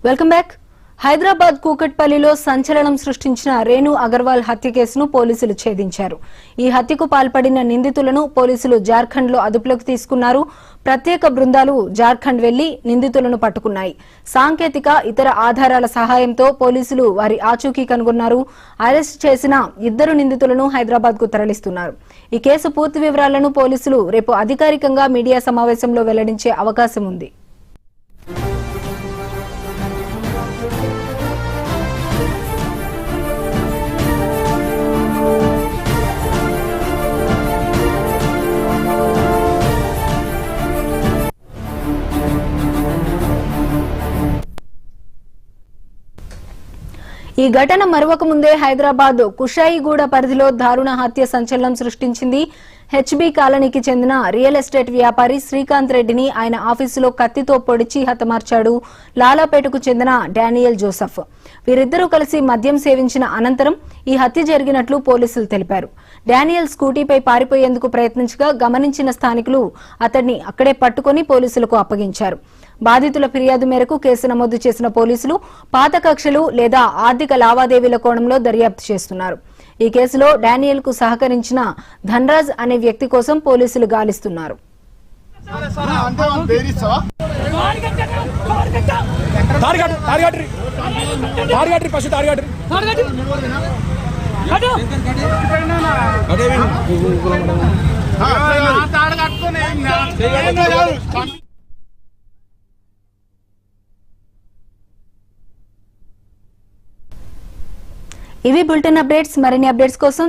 Welcome back. Hyderabad కూకట్పల్లిలో సంచలనం సృష్టించిన రేణు అగర్వాల్ హత్య కేసును పోలీసులు ఛేదించారు. ఈ హత్యకు పాల్పడిన నిందితులను పోలీసులు జార్ఖండ్ లో అదుపులోకి తీసుకున్నారు. ప్రత్యేక బృందాలు జార్ఖండ్ వెళ్లి నిందితులను పట్టుకున్నాయి. సాంకేతిక ఇతర ఆధారాల సహాయంతో పోలీసులు వారి ఆచూకీ కనుగొన్నారు. అరెస్ట్ చేసిన 2 నిందితులను హైదరాబాద్ కు తరలిస్తున్నారు. ఈ కేసు పూర్తి వివరాలను పోలీసులు రేపు అధికారికంగా మీడియా సమావేశంలో వెల్లడించే అవకాశం ఉంది. ఈ ఘటన మరొక ముందే హైదరాబాద్ కుషాయిగూడ పరిధిలో దారుణ హత్య సంచలనం సృష్టించింది. హెచ్బీ కాలనీకి చెందిన రియల్ ఎస్టేట్ వ్యాపారి శ్రీకాంత్ రెడ్డిని ఆయన ఆఫీసులో కత్తితో పొడిచి హతమార్చాడు లాలాపేటకు చెందిన డానియల్ జోసెఫ్. వీరిద్దరూ కలిసి మద్యం సేవించిన అనంతరం ఈ హత్య జరిగినట్లు పోలీసులు తెలిపారు. డానియల్ స్కూటీపై పారిపోయేందుకు ప్రయత్నించగా గమనించిన స్థానికులు అతడిని అక్కడే పట్టుకుని పోలీసులకు అప్పగించారు. బాధితుల ఫిర్యాదు మేరకు కేసు నమోదు చేసిన పోలీసులు పాత కక్షలు లేదా ఆర్థిక లావాదేవీల కోణంలో దర్యాప్తు చేస్తున్నారు. ఈ కేసులో డానియల్ కు సహకరించిన ధనరాజ్ అనే వ్యక్తి కోసం పోలీసులు గాలిస్తున్నారు. ఇవి బులెటిన్ అప్డేట్స్. మరిన్ని అప్డేట్స్ కోసం